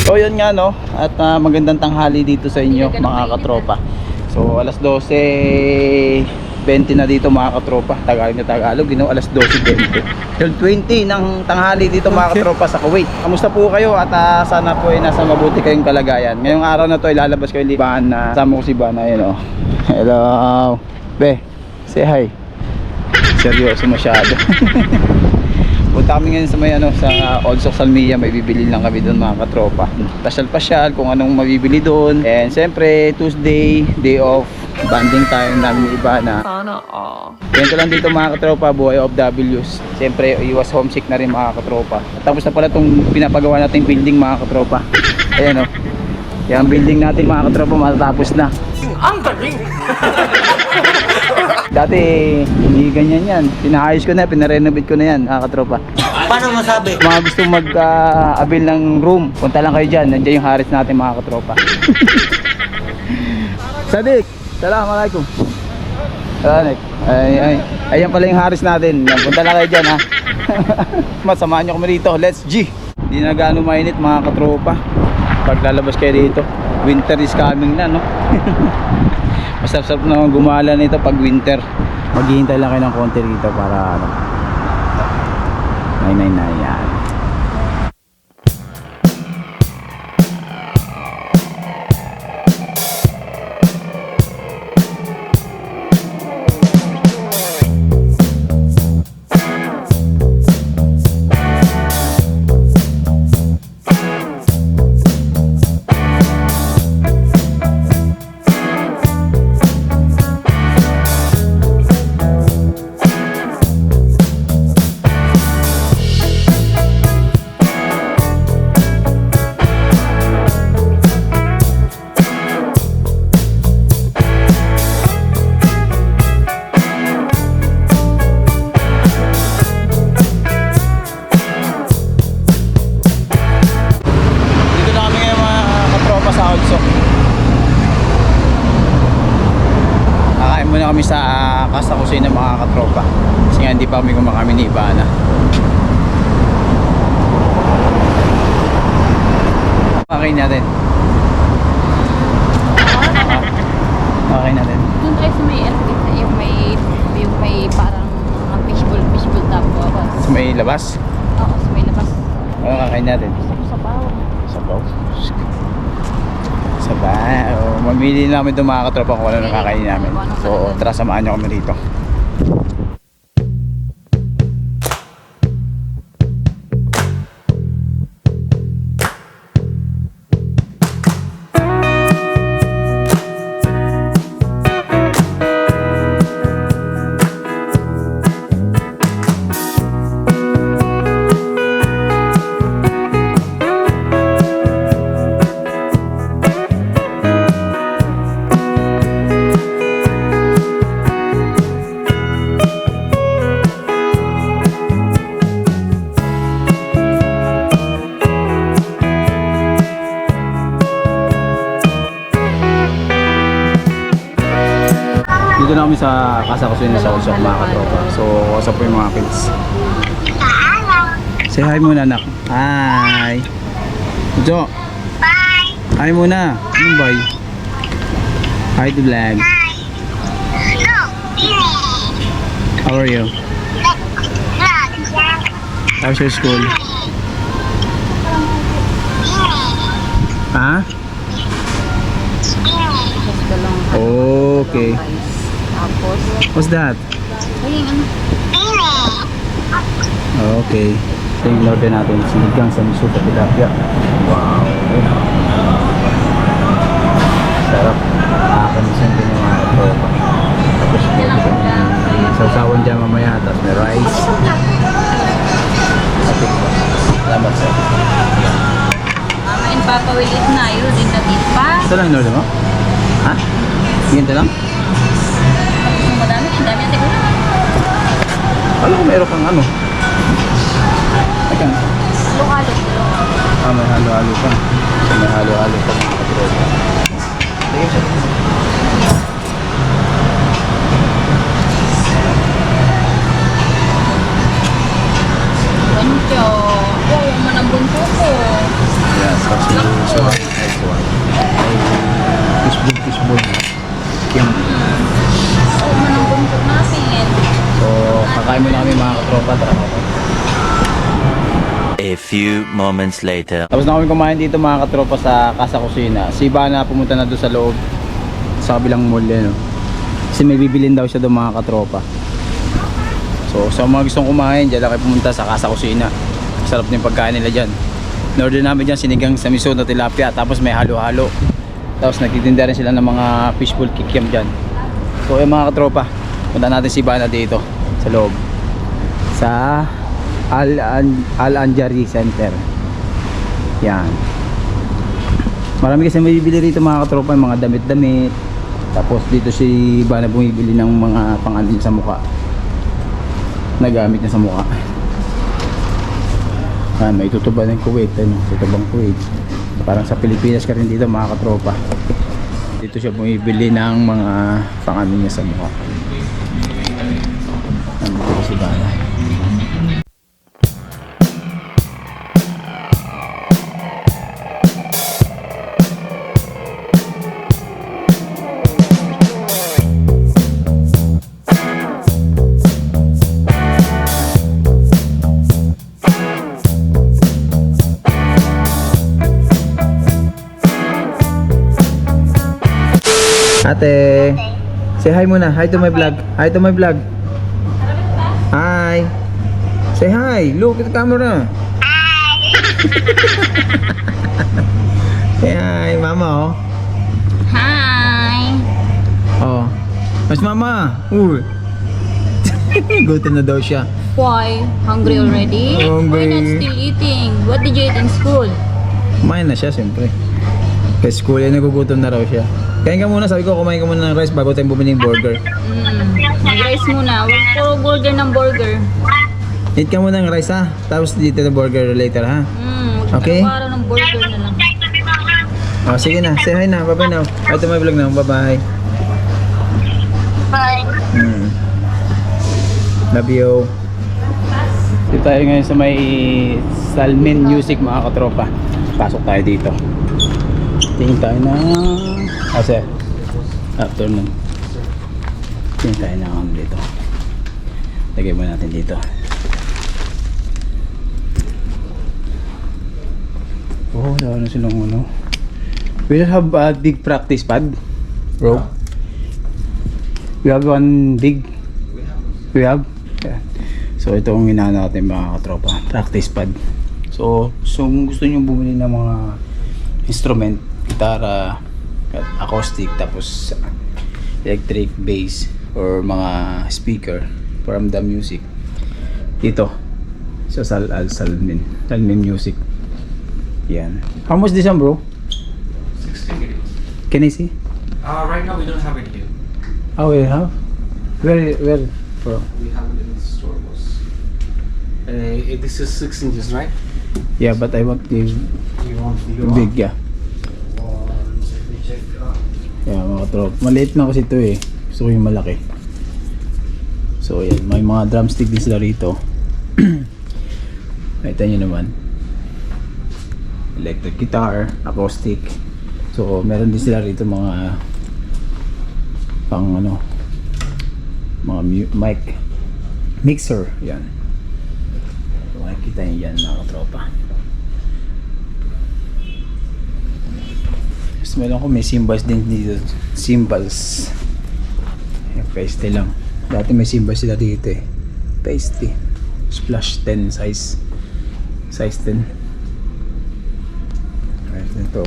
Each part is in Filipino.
So yun nga no, at magandang tanghali dito sa inyo mga katropa. So alas 12:20 na dito mga katropa. Tagalog na Tagalog, alas 12:20. 12:20 ng tanghali dito mga katropa sa Kuwait. Kamusta po kayo at sana po ay nasa mabuti kayong kalagayan. Ngayong araw na to ay lalabas ko yung libahan na kasama ko si Bana. Yun, oh. Hello Be, say hi. Seryoso masyado. Punta kami ngayon sa may sa Old Salmia, may bibili lang kami doon mga katropa. Pasyal-pasyal kung anong mabibili doon. And siyempre Tuesday, day off, banding time namin iba na. Sana ganito lang dito mga katropa, buhay OFWs. Siyempre iwas homesick na rin mga katropa. At tapos na pala itong pinapagawa nating building mga katropa. Ayan o. Yung building natin mga katropa matatapos na. Ang galing! Dati hindi ganyan yan. Pinaayos ko na, pinarenovate ko na yan mga katropa. Paano masabi? Mga gusto mag-avail ng room, punta lang kayo dyan. Nandiyan yung Harris natin mga katropa. Sadik, Assalamualaikum. Salanik. Ayan pala yung Harris natin. Punta lang kayo dyan ha. Samahan nyo kami dito. Let's G. Hindi na gaano mainit mga katropa. Paglalabas kayo dito, winter is coming na no. Masarap-sarap na gumala nito pag winter. Maghihintay lang kayo ng konti rito para na yan. Kami sa Casa Kusina mga katropa kasi nga hindi pa kami kumakain ni Ivana. Pakain natin. Pakain natin. Doon tayo sa may yung may parang fishbowl tapos. Sa may labas? Oo, sa may labas. Ano kakain natin? Gusto ko sabaw. Sabaw? Sabaw. Mamili namin itong mga katropa kung ano nang kakainin namin. So tara, samahan nyo kami rito. Dito na kami sa Casa Kusina sa Usok mga katropa. So, usap po yung mga kids. Say hi muna anak. Hi. Jo. Bye. Hi muna. Anong bye? Hi to vlog. How are you? How's your school? Ha? Okay. Tapos, What's that? ayun ano. Okay. Ito yung order natin. Sinigang sa miso sa tilapia. Wow. Sarap. Nakakamisan din yung mga katropa. Tapos Ito lang in-order mo? Ha? Ganito lang? Yung madami, ang dami natin ko. Alam ko meron kang ano. Teka. Halo-halo. May halo-halo pa. So, may halo-halo pa mga katropa. Sige siya. Gancho. Wow, ang manambun po ko. Yes, kasi so nice one. Fishball. Yung Oh, manambun po natin. so kakain muna kami mga katropa. Tara ako. A few moments later. Tapos na kami kumain dito mga katropa sa Casa Kusina. Si Ivana pumunta na doon sa loob sa kabilang mall yan, no? Kasi may bibilin daw siya doon mga katropa. So sa mga gustong kumain, dyan lang kayo pumunta sa Casa Kusina. Sarap din pagkain nila dyan. In-order namin dyan sinigang sa miso na tilapia. Tapos may halo-halo. Tapos nagtitinda rin sila ng mga fishbowl kikiam dyan. So yung mga katropa, punta natin si Ivana dito sa loob sa Al-Anjari Center. Yan. Marami kasi may bibili rito mga katropa, yung mga damit-damit. Tapos dito si Ivana bumibili ng mga pang-ano niya sa mukha. Nagamit niya sa mukha. May tutuba ng Kuwait, ano? Tutubang Kuwait. Parang sa Pilipinas ka rin dito mga katropa. Dito siya bumibili ng mga pang-ano niya sa mukha. Nandito si Ivana. Ate, say hi muna. Hi to my vlog. Hi to my vlog. Hi. Say hi. Look at the camera. Hi. Say hi, mama. Oh. Hi. Oh. Mas mama. Uy. Gutom na daw siya. Why? Hungry already? Hungry. Why not still eating? What did you eat in school? Kumain na siya, siyempre. Kasi school, nagugutom na raw siya. Kain ka muna, sabi ko, kumain ka muna ng rice bago tayo bumili ng burger. Mag-rice muna. Huwag puro burger ng burger. Eat ka muna ng rice ha, tapos dito na burger later ha. Okay. Para ng burger na lang. Oh, sige na, say hi na, bye-bye now. Ito may vlog na, bye-bye. Bye. Love you. Dito tayo ngayon sa may Salmin Music mga katropa. Pasok tayo dito. Tingin tayo na afternoon. Tingin tayo na dito. Lagay mo natin dito. Oh, wala na silang ano. We don't have a big practice pad, bro. We have one big. We have. Yeah. So ito ang inaano natin mga katropa, practice pad. So kung gusto niyo bumili ng mga instrument, gitara, acoustic, tapos electric bass or mga speaker from the music dito sa Salmin Music. Yan. How much this one, bro? 60. Can I see? Right now we don't have it here. Oh, we have? Where, bro? We have it in the store, boss. This is 6 inches, right? Yeah, but I want the You want the big, yeah. Let me check. Yeah, mga trop. Maliit na kasi ito eh. Gusto ko yung malaki. So, yan. May mga drumstick din sila rito. Nakita nyo naman. Electric guitar, acoustic. So, meron din sila rito mga pang ano, mga mic mixer. Yan. So, makikita nyo yan mga katropa. Tapos meron ko may cymbals din dito. Cymbals. Ayan, paste lang. Dati may cymbals sila dito eh. Paste. Splash 10 size. Size 10. Alright, ito.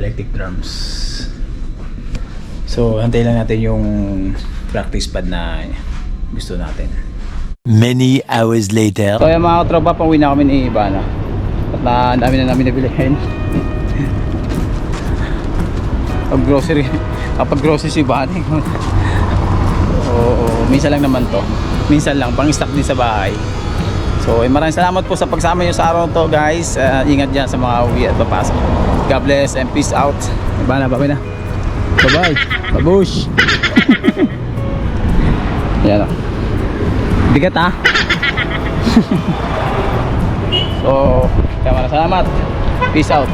Electric drums. So, antay lang natin yung practice pad na gusto natin. Many hours later. So yung mga katropa, pauwi na kami ni Ivana. At ang dami na namin nabilihin. Kapag grocery si Ivana. Oo, minsan lang naman to. Minsan lang, pang stock din sa bahay. So maraming salamat po sa pagsama nyo sa araw to guys. Ingat dyan sa mga uwi at papasok. God bless and peace out. Ivana, bye na. Bye bye. Babush. Yan o. Bigat ha. So, kaya maraming salamat. Peace out.